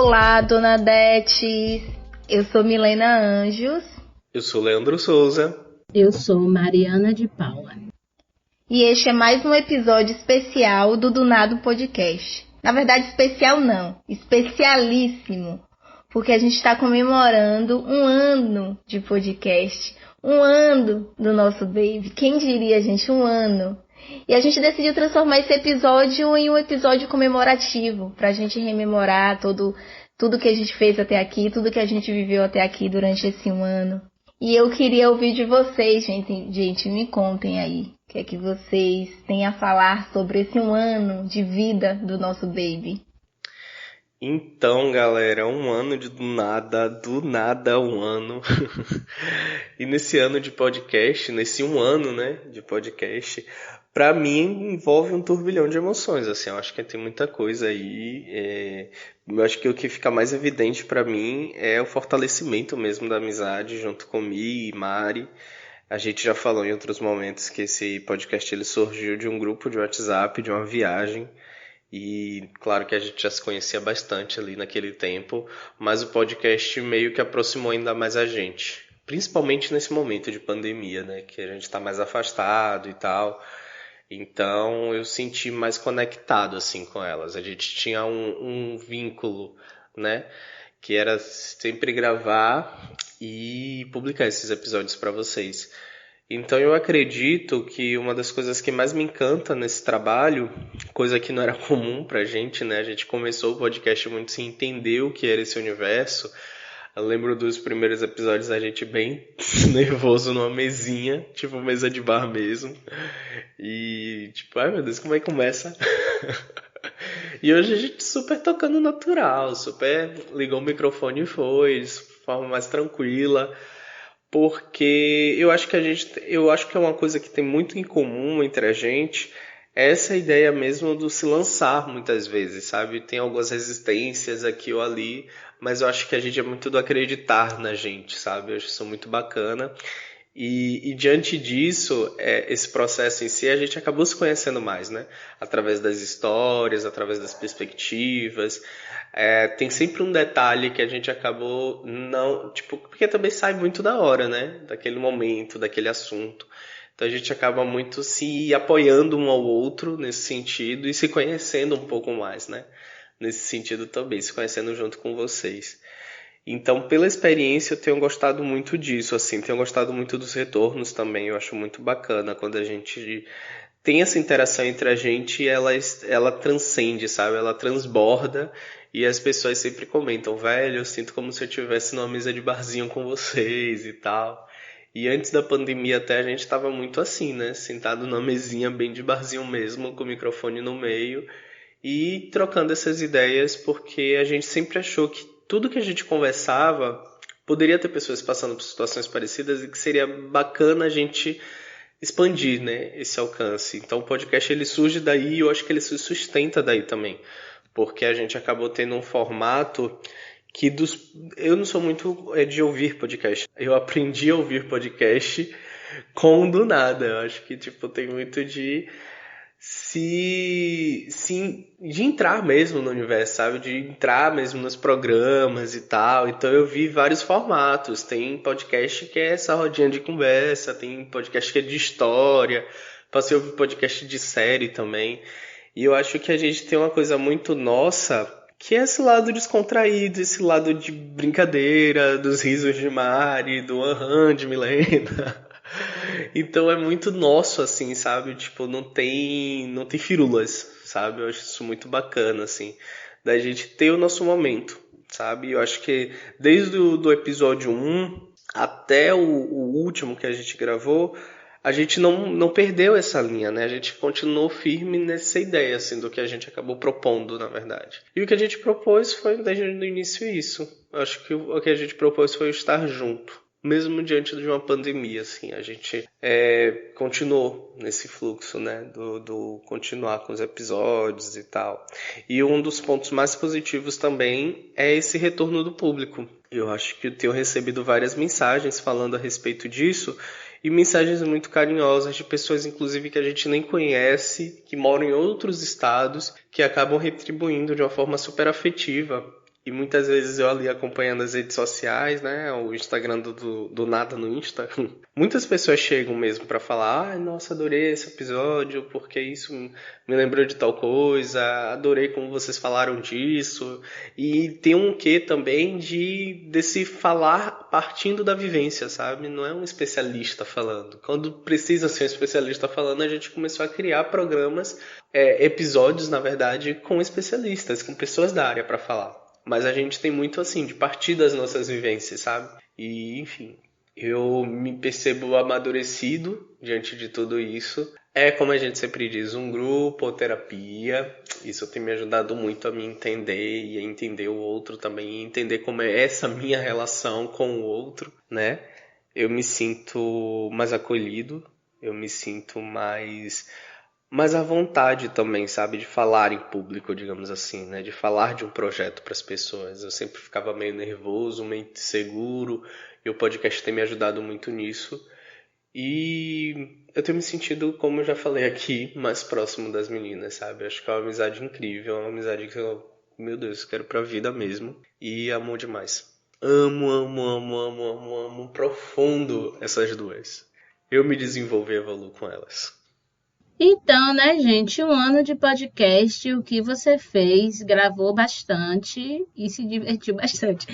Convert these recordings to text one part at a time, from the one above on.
Olá, Dona Dete. Eu sou Milena Anjos. Eu sou Leandro Souza. Eu sou Mariana de Paula. E este é mais um episódio especial do Nada Podcast. Na verdade, especial não, especialíssimo. Porque a gente está comemorando um ano de podcast. Um ano do nosso baby. Quem diria, gente, um ano. E a gente decidiu transformar esse episódio em um episódio comemorativo. Pra gente rememorar tudo que a gente fez até aqui, tudo que a gente viveu até aqui durante esse um ano. E eu queria ouvir de vocês, gente, me contem aí. O que é que vocês têm a falar sobre esse um ano de vida do nosso baby? Então, galera, um ano do nada um ano. E nesse ano de podcast, nesse um ano, né, de podcast, pra mim envolve um turbilhão de emoções, assim, eu acho que tem muita coisa aí. Eu acho que o que fica mais evidente pra mim é o fortalecimento mesmo da amizade junto com Mi e Mari. A gente já falou em outros momentos que esse podcast ele surgiu de um grupo de WhatsApp, de uma viagem. E claro que a gente já se conhecia bastante ali naquele tempo, mas o podcast meio que aproximou ainda mais a gente. Principalmente nesse momento de pandemia, né? Que a gente está mais afastado e tal. Então eu senti mais conectado assim com elas. A gente tinha um vínculo, né? Que era sempre gravar e publicar esses episódios para vocês. Então eu acredito que uma das coisas que mais me encanta nesse trabalho, coisa que não era comum pra gente, né? A gente começou o podcast muito sem entender o que era esse universo. Eu lembro dos primeiros episódios a gente bem nervoso numa mesinha, tipo mesa de bar mesmo. E tipo, ai meu Deus, como é que começa? E hoje a gente super tocando natural, super ligou o microfone e foi, de forma mais tranquila. Porque eu acho que é uma coisa que tem muito em comum entre a gente, é essa ideia mesmo do se lançar muitas vezes, sabe? Tem algumas resistências aqui ou ali, mas eu acho que a gente é muito do acreditar na gente, sabe? Eu acho isso muito bacana. E diante disso, esse processo em si, a gente acabou se conhecendo mais, né? Através das histórias, através das perspectivas. Tem sempre um detalhe que a gente acabou não... Tipo, porque também sai muito da hora, né? Daquele momento, daquele assunto. Então a gente acaba muito se apoiando um ao outro nesse sentido e se conhecendo um pouco mais, né? Nesse sentido também, se conhecendo junto com vocês. Então, pela experiência, eu tenho gostado muito disso, assim, tenho gostado muito dos retornos também, eu acho muito bacana quando a gente tem essa interação entre a gente e ela transcende, sabe? Ela transborda e as pessoas sempre comentam, velho, eu sinto como se eu estivesse numa mesa de barzinho com vocês e tal. E antes da pandemia até a gente tava muito assim, né? Sentado numa mesinha bem de barzinho mesmo, com o microfone no meio e trocando essas ideias, porque a gente sempre achou que tudo que a gente conversava poderia ter pessoas passando por situações parecidas e que seria bacana a gente expandir, né, esse alcance. Então o podcast ele surge daí e eu acho que ele se sustenta daí também, porque a gente acabou tendo um formato que eu não sou muito de ouvir podcast. Eu aprendi a ouvir podcast com do nada. Eu acho que tipo tem muito de de entrar mesmo no universo, sabe? De entrar mesmo nos programas e tal. Então eu vi vários formatos. Tem podcast que é essa rodinha de conversa, tem podcast que é de história, passei a ouvir podcast de série também. E eu acho que a gente tem uma coisa muito nossa, que é esse lado descontraído, esse lado de brincadeira, dos risos de Mari, do aham de Milena. Então é muito nosso, assim, sabe? Tipo, não tem firulas, sabe? Eu acho isso muito bacana, assim, da gente ter o nosso momento, sabe? Eu acho que desde o do episódio um até o último que a gente gravou, a gente não perdeu essa linha, né? A gente continuou firme nessa ideia, assim, do que a gente acabou propondo, na verdade. E o que a gente propôs foi, desde o início, isso. Eu acho que o que a gente propôs foi estar junto. Mesmo diante de uma pandemia, assim, a gente continuou nesse fluxo, né, do continuar com os episódios e tal. E um dos pontos mais positivos também é esse retorno do público. Eu acho que eu tenho recebido várias mensagens falando a respeito disso, e mensagens muito carinhosas de pessoas, inclusive, que a gente nem conhece, que moram em outros estados, que acabam retribuindo de uma forma super afetiva E muitas vezes eu ali acompanhando as redes sociais, né? O Instagram do Nada no Insta. Muitas pessoas chegam mesmo pra falar: ai, nossa, adorei esse episódio, porque isso me lembrou de tal coisa, adorei como vocês falaram disso. E tem um quê também desse falar partindo da vivência, sabe? Não é um especialista falando. Quando precisa ser um especialista falando, a gente começou a criar programas, episódios, na verdade, com especialistas, com pessoas da área pra falar. Mas a gente tem muito assim, de partir das nossas vivências, sabe? E, enfim, eu me percebo amadurecido diante de tudo isso. É, como a gente sempre diz, um grupo ou terapia. Isso tem me ajudado muito a me entender e a entender o outro também. E entender como é essa minha relação com o outro, né? Eu me sinto mais acolhido. Eu me sinto mais à vontade também, sabe, de falar em público, digamos assim, né, de falar de um projeto para as pessoas. Eu sempre ficava meio nervoso, meio inseguro, e o podcast tem me ajudado muito nisso. E eu tenho me sentido, como eu já falei aqui, mais próximo das meninas, sabe? Acho que é uma amizade incrível, uma amizade que eu, meu Deus, quero pra vida mesmo. E amo demais. Amo, amo, amo, amo, amo, amo profundo essas duas. Eu me desenvolvo e evoluo com elas. Então, né, gente, 1 ano de podcast, o que você fez? Gravou bastante e se divertiu bastante.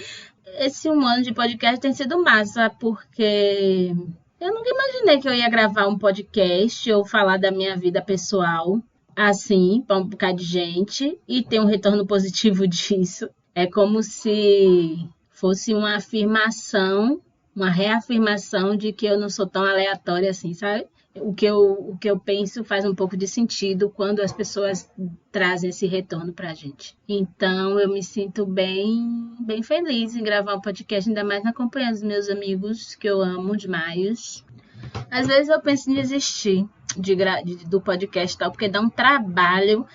Esse 1 ano de podcast tem sido massa, porque eu nunca imaginei que eu ia gravar um podcast ou falar da minha vida pessoal, assim, para um bocado de gente, e ter um retorno positivo disso. É como se fosse uma afirmação, uma reafirmação de que eu não sou tão aleatória assim, sabe? O que eu penso faz um pouco de sentido quando as pessoas trazem esse retorno pra gente. Então, eu me sinto bem feliz em gravar um podcast, ainda mais na companhia dos meus amigos, que eu amo demais. Às vezes eu penso em desistir do podcast e tal, porque dá um trabalho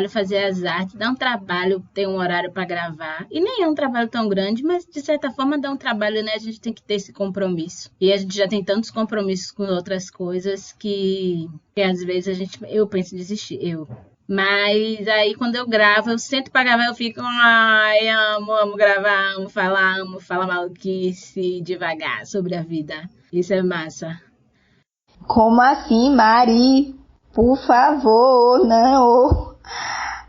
fazer as artes, dá um trabalho ter um horário para gravar. E nem é um trabalho tão grande, mas de certa forma dá um trabalho, né? A gente tem que ter esse compromisso. E a gente já tem tantos compromissos com outras coisas que às vezes eu penso em desistir, Mas aí quando eu gravo, eu sento pra gravar, eu fico, ai, amo gravar, amo falar maluquice devagar sobre a vida. Isso é massa. Como assim, Mari? Por favor, não.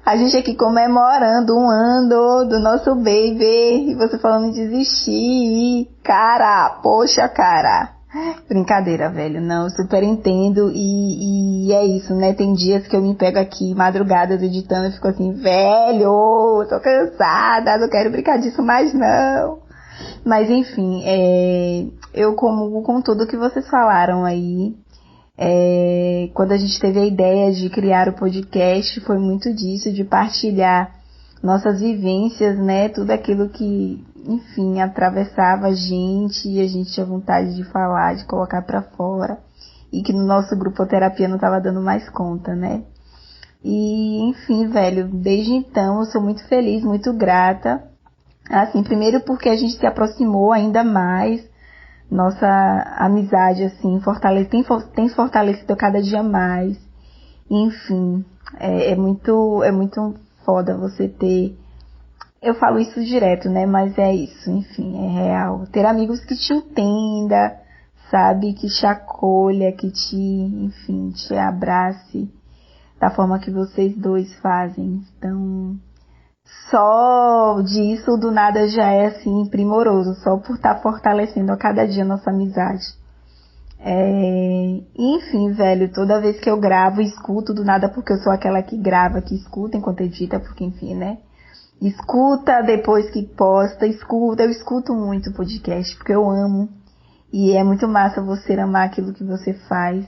A gente aqui comemorando 1 ano do nosso baby. E você falando em desistir. Cara, poxa, cara. Brincadeira, velho. Não, eu super entendo. E é isso, né? Tem dias que eu me pego aqui, madrugadas, editando e fico assim, velho, tô cansada, não quero brincar disso mais não. Mas enfim, eu comungo com tudo que vocês falaram aí. Quando a gente teve a ideia de criar o podcast, foi muito disso, de partilhar nossas vivências, né? Tudo aquilo que, enfim, atravessava a gente e a gente tinha vontade de falar, de colocar pra fora. E que no nosso grupo terapia não tava dando mais conta, né? E, enfim, velho, desde então eu sou muito feliz, muito grata. Assim, primeiro porque a gente se aproximou ainda mais, nossa amizade, assim, tem se fortalecido cada dia mais. Enfim, é muito foda você ter, eu falo isso direto, né, mas é isso, enfim, é real. Ter amigos que te entenda, sabe, que te acolha, que enfim, te abrace da forma que vocês dois fazem. Então, só disso do nada já é assim primoroso, só por estar fortalecendo a cada dia a nossa amizade. Enfim, velho, toda vez que eu gravo, escuto do nada, porque eu sou aquela que grava, que escuta enquanto edita, porque enfim, né? Escuta depois que posta, eu escuto muito o podcast, porque eu amo. E é muito massa você amar aquilo que você faz.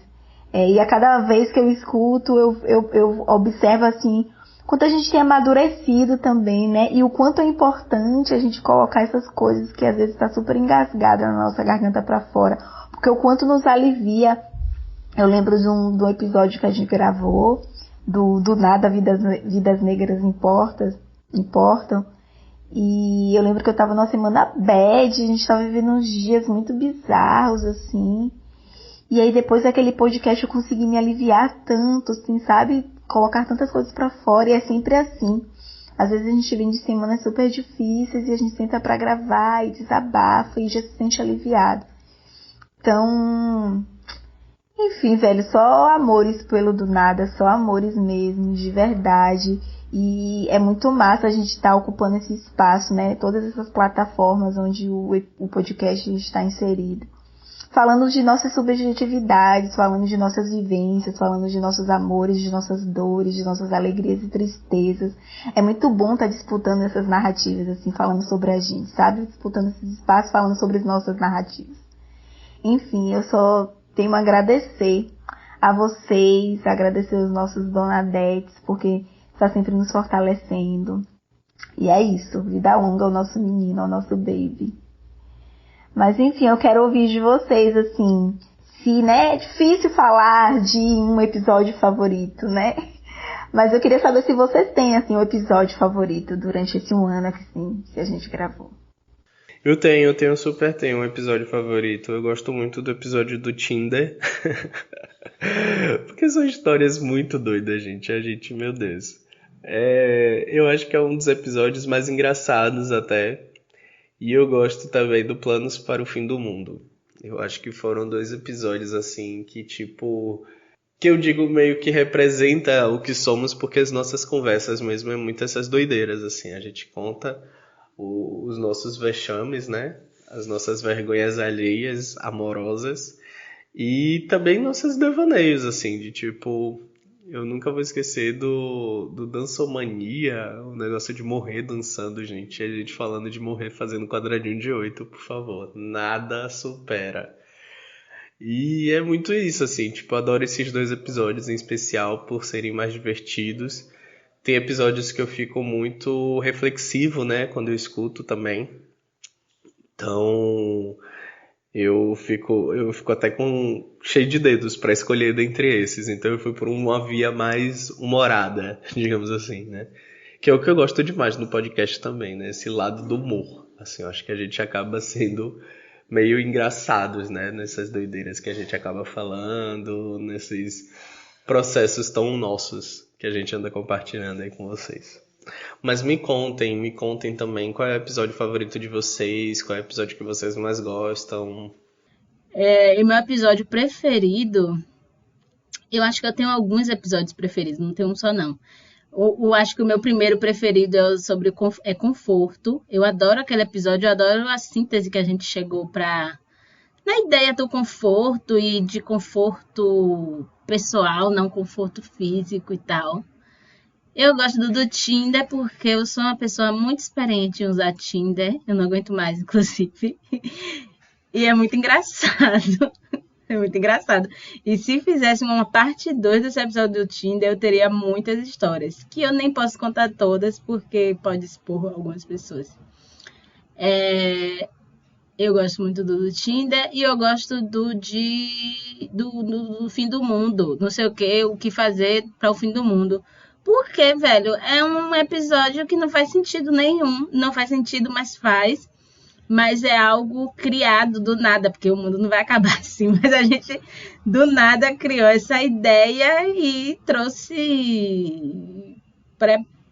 E a cada vez que eu escuto, eu observo assim, quanto a gente tem amadurecido também, né? E o quanto é importante a gente colocar essas coisas que às vezes está super engasgada na nossa garganta para fora. Porque o quanto nos alivia. Eu lembro de um episódio que a gente gravou, do nada Vidas Negras Importam. E eu lembro que eu tava numa semana bad, a gente tava vivendo uns dias muito bizarros, assim. E aí depois daquele podcast eu consegui me aliviar tanto, assim, sabe? Colocar tantas coisas pra fora, e é sempre assim. Às vezes a gente vem de semanas super difíceis e a gente senta pra gravar e desabafa e já se sente aliviado. Então, enfim, velho, só amores pelo do nada, só amores mesmo, de verdade. E é muito massa a gente estar ocupando esse espaço, né? Todas essas plataformas onde o podcast está inserido. Falando de nossas subjetividades, falando de nossas vivências, falando de nossos amores, de nossas dores, de nossas alegrias e tristezas. É muito bom estar disputando essas narrativas, assim, falando sobre a gente, sabe? Disputando esses espaços, falando sobre as nossas narrativas. Enfim, eu só tenho a agradecer a vocês, agradecer os nossos donadetes, porque está sempre nos fortalecendo. E é isso, vida longa ao nosso menino, ao nosso baby. Mas enfim, eu quero ouvir de vocês, assim, se, né, é difícil falar de um episódio favorito, né? Mas eu queria saber se vocês têm, assim, um episódio favorito durante esse um ano, assim, que a gente gravou. Eu super tenho um episódio favorito. Eu gosto muito do episódio do Tinder. Porque são histórias muito doidas, gente. Meu Deus. Eu acho que é um dos episódios mais engraçados até. E eu gosto também do Planos para o Fim do Mundo. Eu acho que foram 2 episódios, assim, que tipo... que eu digo meio que representa o que somos, porque as nossas conversas mesmo é muito essas doideiras, assim. A gente conta os nossos vexames, né? As nossas vergonhas alheias, amorosas. E também nossos devaneios, assim, de tipo... Eu nunca vou esquecer do Dançomania, o negócio de morrer dançando, gente. A gente falando de morrer fazendo quadradinho de 8, por favor. Nada supera. E é muito isso, assim, tipo, eu adoro esses 2 episódios em especial por serem mais divertidos. Tem episódios que eu fico muito reflexivo, né, quando eu escuto também. Então, eu fico até cheio de dedos para escolher dentre esses. Então eu fui por uma via mais humorada, digamos assim, né? Que é o que eu gosto demais no podcast também, né? Esse lado do humor. Assim, eu acho que a gente acaba sendo meio engraçados, né? Nessas doideiras que a gente acaba falando, nesses processos tão nossos que a gente anda compartilhando aí com vocês. Mas me contem também qual é o episódio favorito de vocês, qual é o episódio que vocês mais gostam. E meu episódio preferido, eu acho que eu tenho alguns episódios preferidos, não tenho um só não. Eu acho que o meu primeiro preferido é sobre conforto. Eu adoro aquele episódio, eu adoro a síntese que a gente chegou na ideia do conforto e de conforto pessoal, não conforto físico e tal. Eu gosto do Tinder porque eu sou uma pessoa muito experiente em usar Tinder. Eu não aguento mais, inclusive. E é muito engraçado. É muito engraçado. E se fizesse uma parte 2 desse episódio do Tinder, eu teria muitas histórias. Que eu nem posso contar todas, porque pode expor algumas pessoas. Eu gosto muito do Tinder e eu gosto do fim do mundo. Não sei o que fazer para o fim do mundo. Porque, velho, é um episódio que não faz sentido nenhum. Não faz sentido, mas faz. Mas é algo criado do nada, porque o mundo não vai acabar assim. Mas a gente, do nada, criou essa ideia e trouxe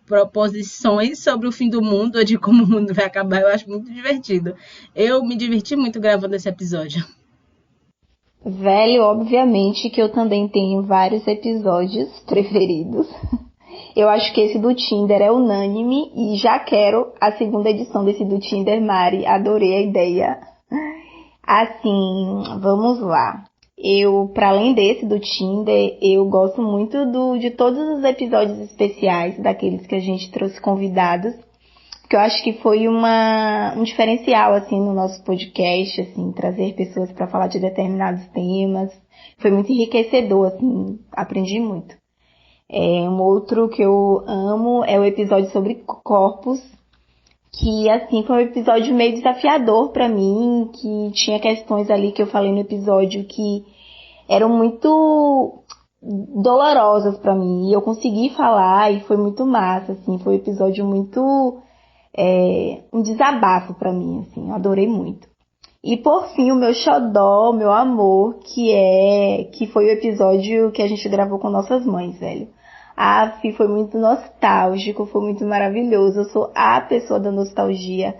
proposições sobre o fim do mundo, ou de como o mundo vai acabar. Eu acho muito divertido. Eu me diverti muito gravando esse episódio. Velho, obviamente que eu também tenho vários episódios preferidos. Eu acho que esse do Tinder é unânime e já quero a segunda edição desse do Tinder, Mari. Adorei a ideia. Assim, vamos lá. Para além desse do Tinder, eu gosto muito de todos os episódios especiais, daqueles que a gente trouxe convidados, porque eu acho que foi um diferencial, assim, no nosso podcast, assim, trazer pessoas para falar de determinados temas. Foi muito enriquecedor, assim, aprendi muito. Um outro que eu amo é o episódio sobre corpos, que, assim, foi um episódio meio desafiador pra mim, que tinha questões ali que eu falei no episódio que eram muito dolorosas pra mim, e eu consegui falar, e foi muito massa, assim, foi um episódio muito, um desabafo pra mim, assim, eu adorei muito. E por fim, o meu xodó, meu amor, que foi o episódio que a gente gravou com nossas mães, velho. Foi muito nostálgico, foi muito maravilhoso. Eu sou a pessoa da nostalgia.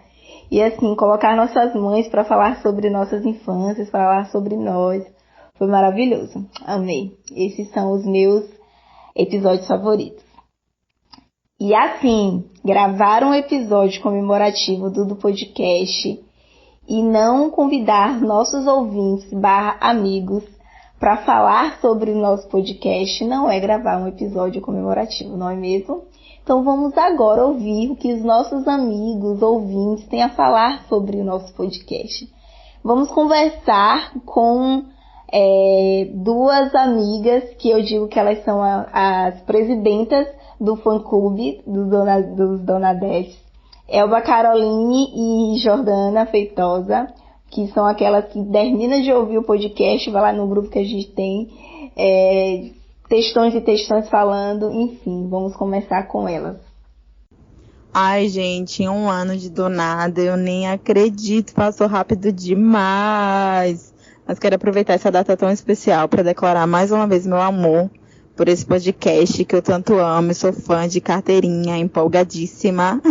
E assim, colocar nossas mães para falar sobre nossas infâncias, falar sobre nós, foi maravilhoso. Amei. Esses são os meus episódios favoritos. E assim, gravar um episódio comemorativo do podcast e não convidar nossos ouvintes / amigos para falar sobre o nosso podcast não é gravar um episódio comemorativo, não é mesmo? Então vamos agora ouvir o que os nossos amigos, ouvintes têm a falar sobre o nosso podcast. Vamos conversar com duas amigas que eu digo que elas são as presidentas do fã-clube dos Donadetes. Elba Caroline e Jordana Feitosa, que são aquelas que terminam de ouvir o podcast, vai lá no grupo que a gente tem, textões e textões falando, enfim, vamos começar com elas. Ai, gente, 1 ano de Do Nada, eu nem acredito, passou rápido demais. Mas quero aproveitar essa data tão especial para declarar mais uma vez meu amor por esse podcast que eu tanto amo, sou fã de carteirinha, empolgadíssima.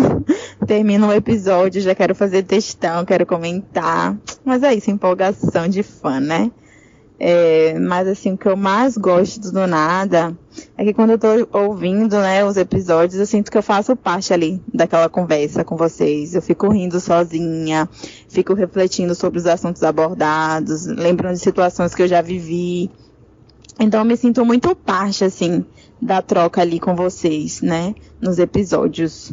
Termino o episódio, já quero fazer textão, quero comentar. Mas é isso, empolgação de fã, né? Mas assim, o que eu mais gosto do Nada é que quando eu tô ouvindo, né, os episódios, eu sinto que eu faço parte ali daquela conversa com vocês. Eu fico rindo sozinha, fico refletindo sobre os assuntos abordados, lembrando de situações que eu já vivi. Então eu me sinto muito parte, assim, da troca ali com vocês, né, nos episódios.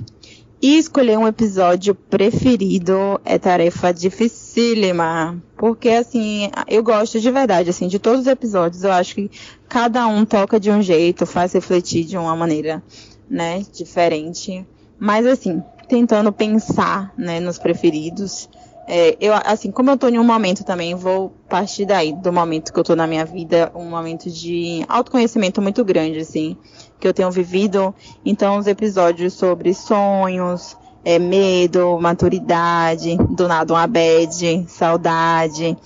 E escolher um episódio preferido é tarefa dificílima, porque, assim, eu gosto de verdade, assim, de todos os episódios. Eu acho que cada um toca de um jeito, faz refletir de uma maneira, né, diferente. Mas, assim, tentando pensar, né, nos preferidos, assim, como eu tô em um momento também, vou partir daí, do momento que eu tô na minha vida, um momento de autoconhecimento muito grande, assim, que eu tenho vivido. Então, os episódios sobre sonhos, medo, maturidade, do nada uma bad, saudade,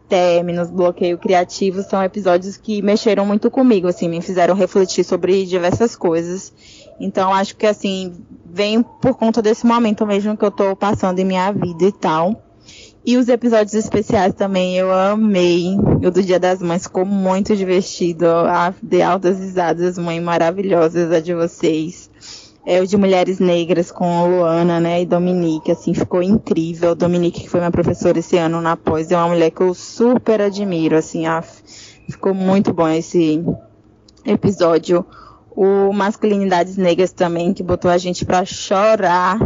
términos, bloqueio criativo, são episódios que mexeram muito comigo, assim, me fizeram refletir sobre diversas coisas. Então, acho que, assim, vem por conta desse momento mesmo que eu tô passando em minha vida e tal. E os episódios especiais também eu amei. O do Dia das Mães ficou muito divertido. Dei altas risadas, mãe maravilhosas, a de vocês. O de Mulheres Negras com Luana, né, e Dominique, assim, ficou incrível. Dominique, que foi minha professora esse ano na pós, é uma mulher que eu super admiro, assim, ficou muito bom esse episódio. O Masculinidades Negras também, que botou a gente pra chorar.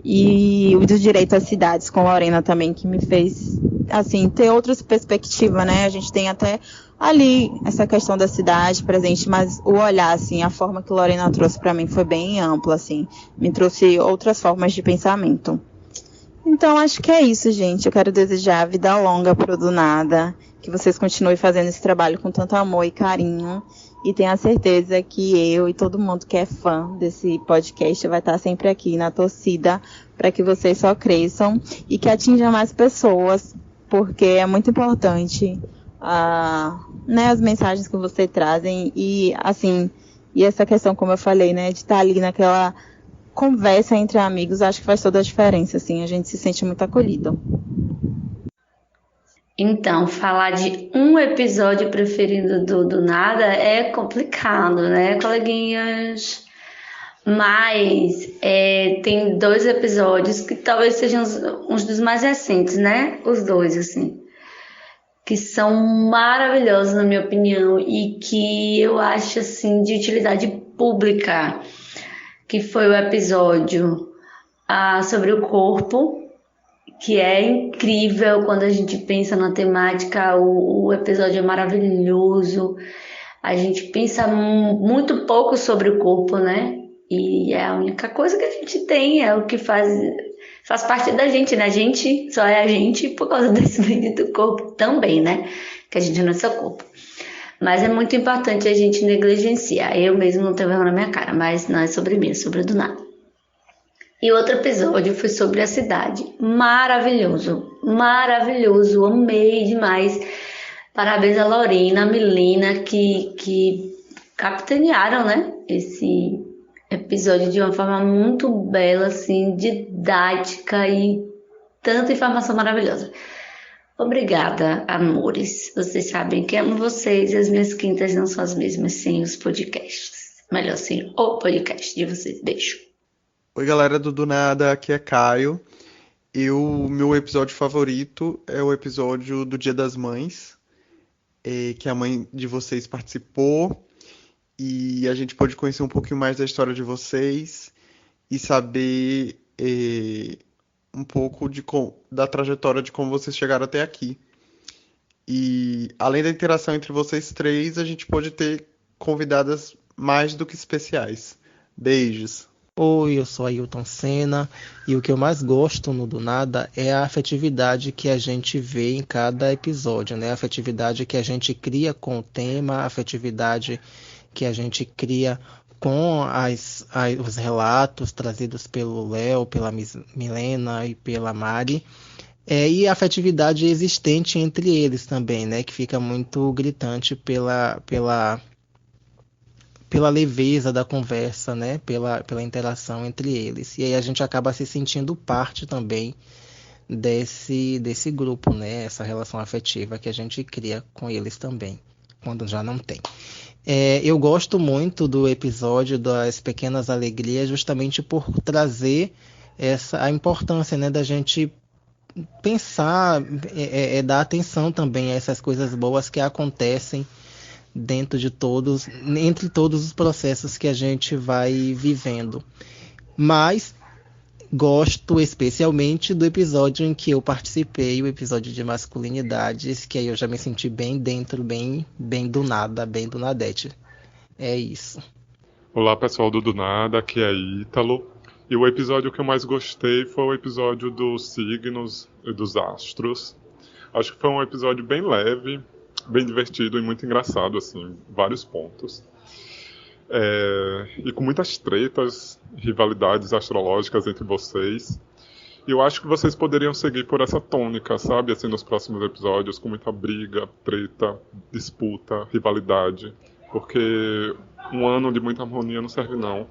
E o do Direito às Cidades com Lorena também, que me fez, assim, ter outras perspectivas, né? A gente tem até ali essa questão da cidade presente, mas o olhar, assim, a forma que Lorena trouxe pra mim foi bem ampla, assim. Me trouxe outras formas de pensamento. Então, acho que é isso, gente. Eu quero desejar vida longa pro Do Nada, que vocês continuem fazendo esse trabalho com tanto amor e carinho. E tenho a certeza que eu e todo mundo que é fã desse podcast vai estar sempre aqui na torcida para que vocês só cresçam e que atinjam mais pessoas, porque é muito importante né, as mensagens que vocês trazem e, assim, e essa questão, como eu falei, né, de estar ali naquela conversa entre amigos, acho que faz toda a diferença, assim, a gente se sente muito acolhido. Então, falar de um episódio preferido do Nada é complicado, né, coleguinhas? Mas tem 2 episódios que talvez sejam uns dos mais recentes, né? Os 2, assim, que são maravilhosos, na minha opinião, e que eu acho, assim, de utilidade pública, que foi o episódio sobre o corpo, que é incrível quando a gente pensa na temática. O episódio é maravilhoso, a gente pensa muito pouco sobre o corpo, né? E é a única coisa que a gente tem, é o que faz parte da gente, né? A gente só é a gente por causa desse bendito corpo também, né? Que a gente não é só corpo. Mas é muito importante a gente negligenciar. Eu mesmo não tenho vergonha na minha cara, mas não é sobre mim, é sobre o Do Nada. E outro episódio foi sobre a cidade. Maravilhoso, maravilhoso, amei demais. Parabéns a Lorena, a Milena, que capitanearam, né, esse episódio de uma forma muito bela, assim, didática e tanta informação maravilhosa. Obrigada, amores. Vocês sabem que amo vocês e as minhas quintas não são as mesmas sem os podcasts. Melhor, sem o podcast de vocês. Beijo. Oi, galera do Nada, aqui é Caio. Meu episódio favorito é o episódio do Dia das Mães, que a mãe de vocês participou, e a gente pôde conhecer um pouquinho mais da história de vocês e saber um pouco da trajetória de como vocês chegaram até aqui. E além da interação entre vocês três, a gente pôde ter convidadas mais do que especiais. Beijos! Oi, eu sou Ailton Senna e o que eu mais gosto no Do Nada é a afetividade que a gente vê em cada episódio, né? A afetividade que a gente cria com o tema, a afetividade que a gente cria com os relatos trazidos pelo Léo, pela Milena e pela Mari, e a afetividade existente entre eles também, né? Que fica muito gritante pela leveza da conversa, né? Pela interação entre eles. E aí a gente acaba se sentindo parte também desse grupo, né? Essa relação afetiva que a gente cria com eles também, quando já não tem. Eu gosto muito do episódio das Pequenas Alegrias, justamente por trazer a importância, né, da gente pensar, dar atenção também a essas coisas boas que acontecem entre todos os processos que a gente vai vivendo. Mas gosto especialmente do episódio em que eu participei, o episódio de masculinidades, que aí eu já me senti bem dentro, bem do nada, bem do Nadete. É isso. Olá, pessoal do Nada, aqui é Ítalo. E o episódio que eu mais gostei foi o episódio dos signos e dos astros. Acho que foi um episódio bem leve, bem divertido e muito engraçado, assim, vários pontos. E com muitas tretas, rivalidades astrológicas entre vocês. E eu acho que vocês poderiam seguir por essa tônica, sabe? Assim, nos próximos episódios, com muita briga, treta, disputa, rivalidade. Porque um ano de muita harmonia não serve, não.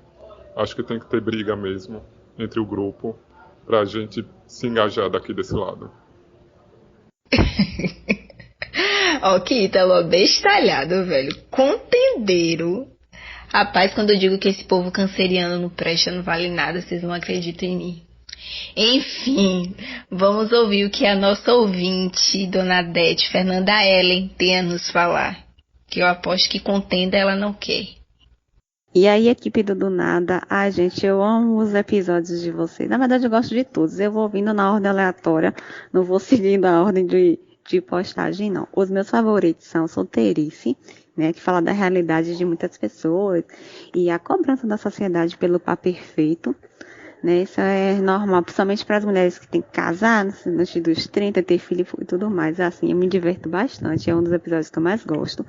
Acho que tem que ter briga mesmo entre o grupo pra gente se engajar daqui desse lado. Ó, que Ítalo bestalhado, velho. Contendeiro. Rapaz, quando eu digo que esse povo canceriano não presta, não vale nada, vocês não acreditam em mim. Enfim, vamos ouvir o que a nossa ouvinte, Dona Adete, Fernanda Ellen, tem a nos falar. Que eu aposto que contenda ela não quer. E aí, equipe do Nada, gente, eu amo os episódios de vocês. Na verdade, eu gosto de todos. Eu vou ouvindo na ordem aleatória, não vou seguindo a ordem de postagem, não. Os meus favoritos são Solteirice, né, que fala da realidade de muitas pessoas e a cobrança da sociedade pelo par perfeito, né, isso é normal, principalmente para as mulheres que têm que casar antes dos 30, ter filho e tudo mais, assim, eu me diverto bastante, é um dos episódios que eu mais gosto.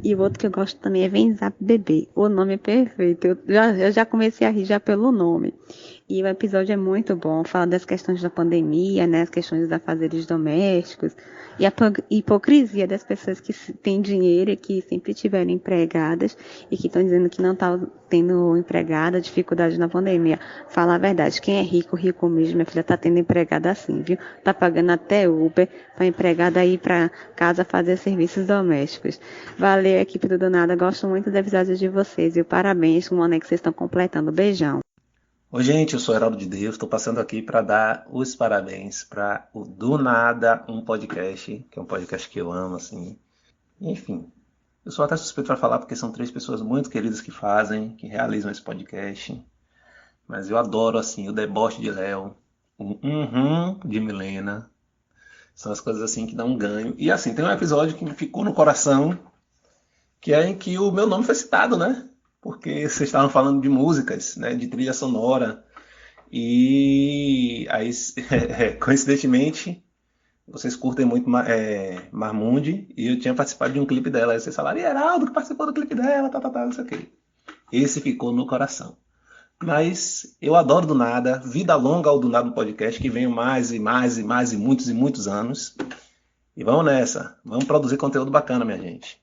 E o outro que eu gosto também é Vem Zap Bebê, o nome é perfeito, eu já comecei a rir já pelo nome. E o episódio é muito bom, fala das questões da pandemia, né, as questões dos afazeres domésticos e a hipocrisia das pessoas que têm dinheiro e que sempre tiveram empregadas e que estão dizendo que não estão tendo empregada, dificuldade na pandemia. Fala a verdade, quem é rico, rico mesmo, minha filha, tá tendo empregada assim, viu? Tá pagando até Uber pra empregada ir pra casa fazer serviços domésticos. Valeu, equipe do Nada, gosto muito dos episódios de vocês e parabéns com o ano que vocês estão completando. Beijão. Oi, gente, eu sou Heraldo de Deus, estou passando aqui para dar os parabéns para o Do Nada, um podcast, que é um podcast que eu amo, assim. Enfim, eu sou até suspeito para falar porque são 3 pessoas muito queridas que fazem, que realizam esse podcast. Mas eu adoro, assim, o deboche de Léo, o de Milena. São as coisas, assim, que dão um ganho. E, assim, tem um episódio que me ficou no coração, que é em que o meu nome foi citado, né? Porque vocês estavam falando de músicas, né, de trilha sonora, e aí, coincidentemente, vocês curtem muito Marmundi, e eu tinha participado de um clipe dela, aí vocês falaram, e Heraldo que participou do clipe dela, não sei o quê. Esse ficou no coração. Mas eu adoro Do Nada, vida longa ao Do Nada no podcast, que venham mais e mais e mais e muitos anos. E vamos nessa, vamos produzir conteúdo bacana, minha gente.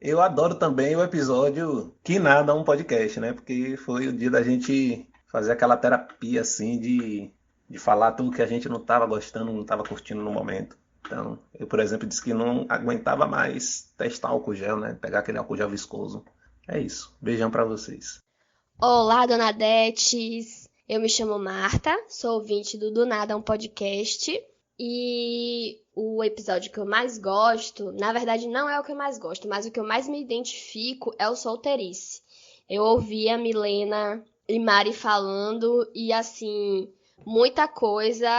Eu adoro também o episódio Que Nada um Podcast, né? Porque foi o dia da gente fazer aquela terapia, assim, de falar tudo que a gente não estava gostando, não estava curtindo no momento. Então, eu, por exemplo, disse que não aguentava mais testar álcool gel, né? Pegar aquele álcool gel viscoso. É isso. Beijão pra vocês. Olá, Dona Detes. Eu me chamo Marta, sou ouvinte do Nada um Podcast. E o episódio que eu mais gosto, na verdade não é o que eu mais gosto, mas o que eu mais me identifico é o solteirice. Eu ouvi a Milena e Mari falando e, assim, muita coisa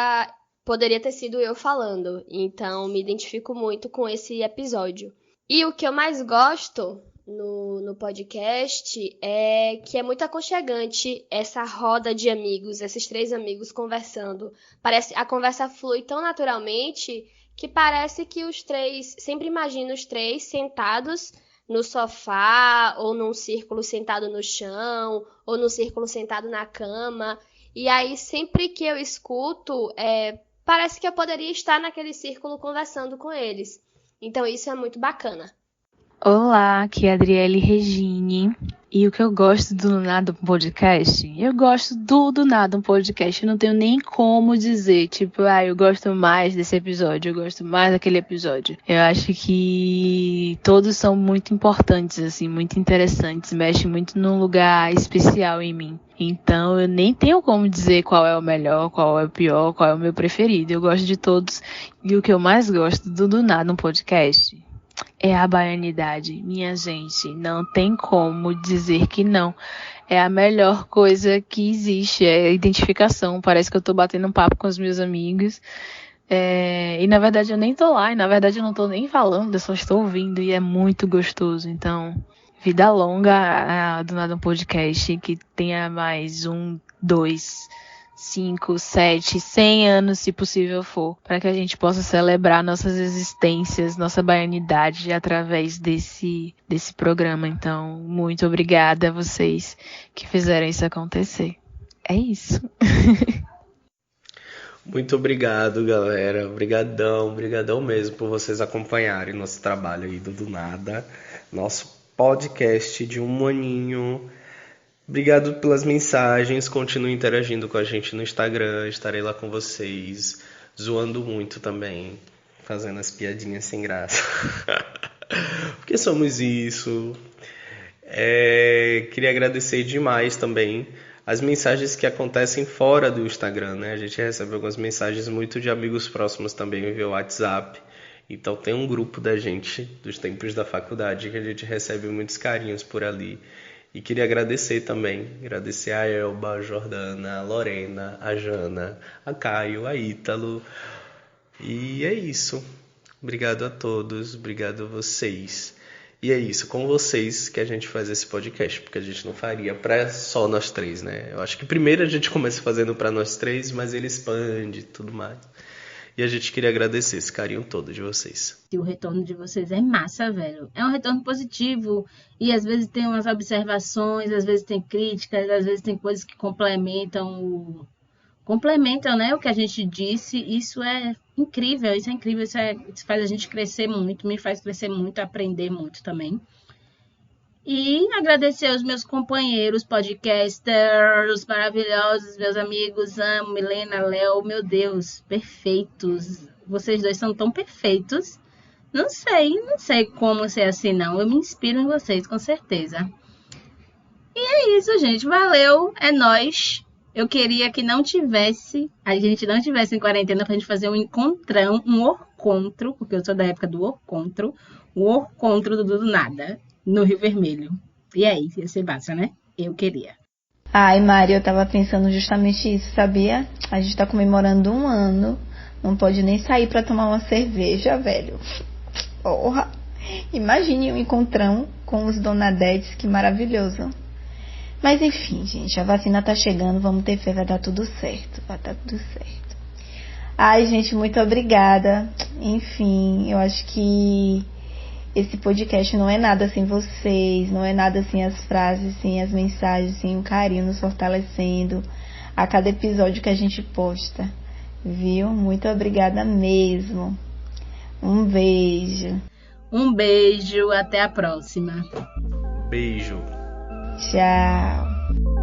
poderia ter sido eu falando. Então, me identifico muito com esse episódio. E o que eu mais gosto no podcast é que é muito aconchegante essa roda de amigos, esses 3 amigos conversando. A conversa flui tão naturalmente que parece que os 3, sempre imagino os 3 sentados no sofá, ou num círculo sentado no chão, ou num círculo sentado na cama. E aí, sempre que eu escuto, parece que eu poderia estar naquele círculo conversando com eles. Então, isso é muito bacana. Olá, aqui é a Adriele Regine. E o que eu gosto do Nada um Podcast? Eu gosto do Nada um Podcast. Eu não tenho nem como dizer, tipo, eu gosto mais desse episódio, eu gosto mais daquele episódio. Eu acho que todos são muito importantes, assim, muito interessantes. Mexem muito num lugar especial em mim. Então, eu nem tenho como dizer qual é o melhor, qual é o pior, qual é o meu preferido. Eu gosto de todos. E o que eu mais gosto do Nada um Podcast é a baianidade. Minha gente, não tem como dizer que não. É a melhor coisa que existe, é a identificação. Parece que eu tô batendo um papo com os meus amigos. E na verdade eu nem tô lá, e na verdade eu não tô nem falando, eu só estou ouvindo, e é muito gostoso. Então, vida longa do Nada um Podcast, que tenha mais 1, 2, 5, 7, 100 anos, se possível for, para que a gente possa celebrar nossas existências, nossa baianidade através desse programa. Então, muito obrigada a vocês que fizeram isso acontecer. É isso. Muito obrigado, galera. Obrigadão mesmo por vocês acompanharem nosso trabalho aí do Nada, nosso podcast de 1 aninho. Obrigado pelas mensagens, continue interagindo com a gente no Instagram, estarei lá com vocês, zoando muito também, fazendo as piadinhas sem graça, porque somos isso. Queria agradecer demais também as mensagens que acontecem fora do Instagram, né? A gente recebe algumas mensagens muito de amigos próximos também via WhatsApp, então tem um grupo da gente, dos tempos da faculdade, que a gente recebe muitos carinhos por ali. E queria agradecer a Elba, a Jordana, a Lorena, a Jana, a Caio, a Ítalo. E é isso. Obrigado a todos, obrigado a vocês. E é isso, com vocês que a gente faz esse podcast, porque a gente não faria para só nós 3, né? Eu acho que primeiro a gente começa fazendo para nós 3, mas ele expande e tudo mais. E a gente queria agradecer esse carinho todo de vocês. O retorno de vocês é massa, velho. É um retorno positivo. E às vezes tem umas observações, às vezes tem críticas, às vezes tem coisas que complementam, né, o que a gente disse. Isso é incrível, isso faz a gente crescer muito, me faz crescer muito, aprender muito também. E agradecer aos meus companheiros podcasters maravilhosos, meus amigos, amo, Milena, Léo, meu Deus, perfeitos. Vocês 2 são tão perfeitos. Não sei como ser assim, não. Eu me inspiro em vocês, com certeza. E é isso, gente. Valeu, é nóis. Eu queria que a gente não tivesse em quarentena pra gente fazer um encontrão, um orcontro, porque eu sou da época do orcontro, o orcontro do Nada, no Rio Vermelho. E aí, ia ser massa, né? Eu queria. Ai, Mari, eu tava pensando justamente isso, sabia? A gente tá comemorando 1 ano, não pode nem sair pra tomar uma cerveja, velho. Porra! Imagine um encontrão com os Donadetes, que maravilhoso. Mas enfim, gente, a vacina tá chegando, vamos ter fé, vai dar tudo certo. Ai, gente, muito obrigada. Enfim, eu acho que esse podcast não é nada sem vocês, não é nada sem as frases, sem as mensagens, sem o carinho nos fortalecendo a cada episódio que a gente posta, viu? Muito obrigada mesmo. Um beijo. Um beijo, até a próxima. Beijo. Tchau.